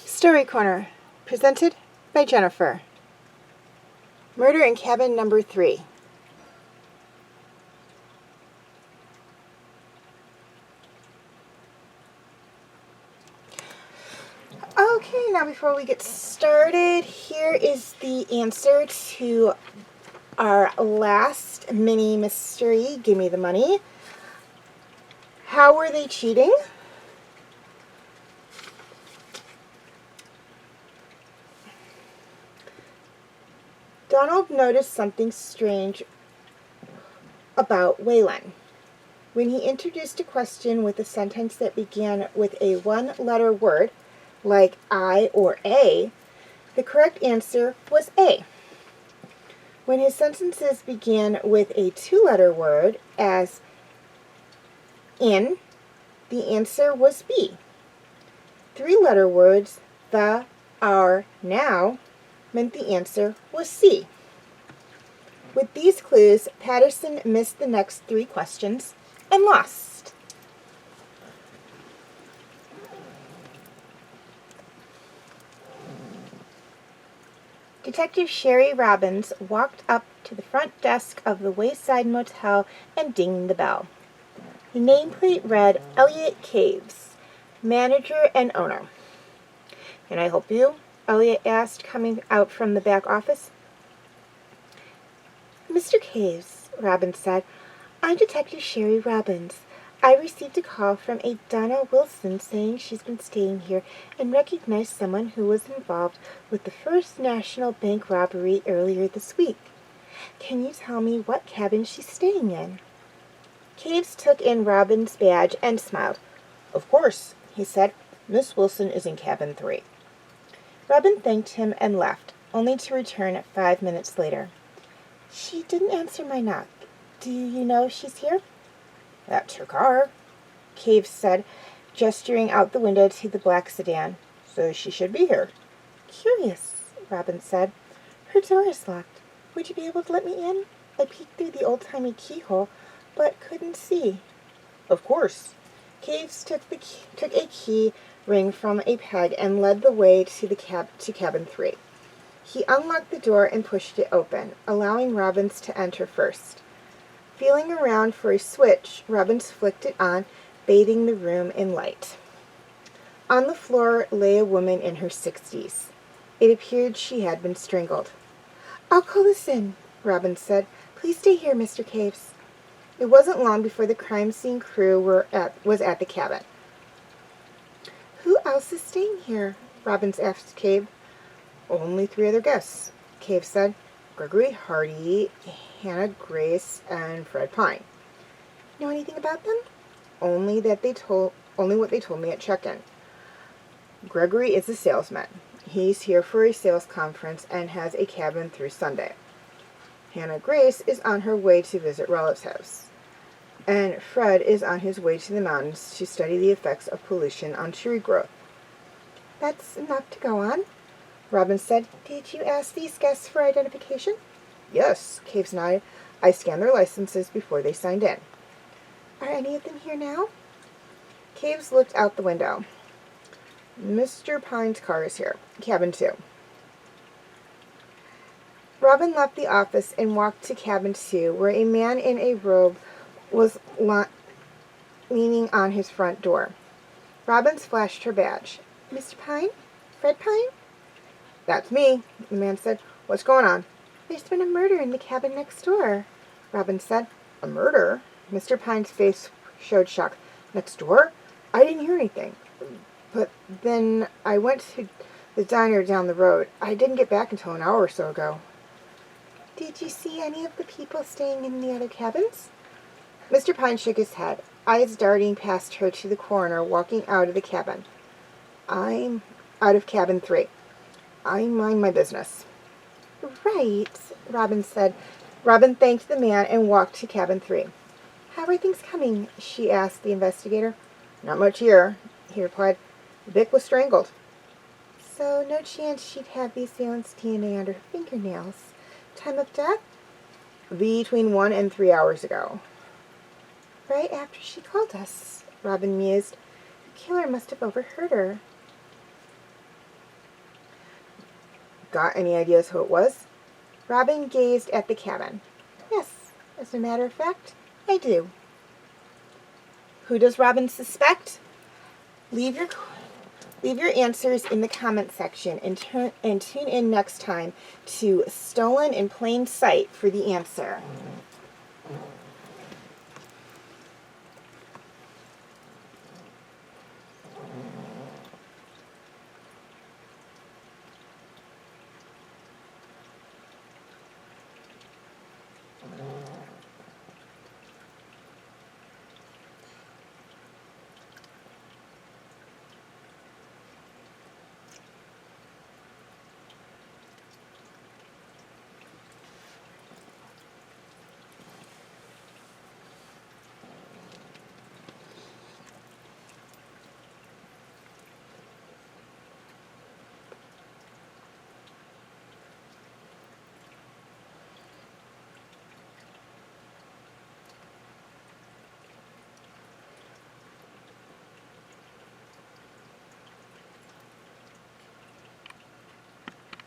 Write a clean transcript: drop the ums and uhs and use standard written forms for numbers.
Story Corner, presented by Jennifer. Murder in Cabin Number 3. Okay, now before we get started, here is the answer to our last mini mystery, Give Me the Money. How were they cheating? Donald noticed something strange about Waylon. When he introduced a question with a sentence that began with a one-letter word, like I or A, the correct answer was A. When his sentences began with a two-letter word, as in, the answer was B. Three-letter words, the, are, now, meant the answer was C. With these clues, Patterson missed the next 3 questions and lost. Detective Sherry Robbins walked up to the front desk of the Wayside Motel and dinged the bell. The nameplate read Elliot Caves, manager and owner. "Can I help you?" Elliot asked, coming out from the back office. "Mr. Caves," Robbins said, "I'm Detective Sherry Robbins. I received a call from a Donna Wilson saying she's been staying here and recognized someone who was involved with the First National Bank robbery earlier this week. Can you tell me what cabin she's staying in?" Caves took in Robbins' badge and smiled. "Of course," he said. "Miss Wilson is in cabin 3. Robin thanked him and left, only to return 5 minutes later. "She didn't answer my knock. Do you know if she's here?" "That's her car," Caves said, gesturing out the window to the black sedan. "So she should be here." "Curious," Robin said. "Her door is locked. Would you be able to let me in? I peeked through the old-timey keyhole, but couldn't see." "Of course." Caves took a key ring from a peg and led the way to cabin 3. He unlocked the door and pushed it open, allowing Robbins to enter first. Feeling around for a switch, Robbins flicked it on, bathing the room in light. On the floor lay a woman in her 60s. It appeared she had been strangled. "I'll call this in," Robbins said. "Please stay here, Mr. Caves." It wasn't long before the crime scene crew was at the cabin. "Who else is staying here?" Robbins asked Cave. "Only 3 other guests," Cave said. "Gregory Hardy, Hannah Grace, and Fred Pine." "Know anything about them?" Only what they told me at check-in. "Gregory is a salesman. He's here for a sales conference and has a cabin through Sunday. Hannah Grace is on her way to visit relatives. And Fred is on his way to the mountains to study the effects of pollution on tree growth." "That's enough to go on," Robbins said. "Did you ask these guests for identification?" Yes, Caves nodded. I scanned their licenses before they signed in. Are any of them here now? Caves looked out the window. Mr. Pine's car is here. Cabin 2. Robin left the office and walked to cabin 2, where a man in a robe was leaning on his front door. Robin flashed her badge. Mr. Pine? Fred Pine? That's me, the man said. What's going on? There's been a murder in the cabin next door, Robin said. A murder? Mr. Pine's face showed shock. Next door? I didn't hear anything. But then I went to the diner down the road. I didn't get back until an hour or so ago. Did you see any of the people staying in the other cabins? Mr. Pine shook his head, eyes darting past her to the coroner, walking out of the cabin. I'm out of cabin 3. I mind my business. Right, Robin said. Robin thanked the man and walked to cabin 3. How are things coming? She asked the investigator. Not much here, he replied. Vic was strangled. So no chance she'd have the assailant's DNA under her fingernails. Time of death? Between 1 and 3 hours ago. Right after she called us, Robin mused. The killer must have overheard her. Got any ideas who it was? Robin gazed at the cabin. Yes, as a matter of fact, I do. Who does Robin suspect? Leave your answers in the comment section and tune in next time to Stolen in Plain Sight for the answer.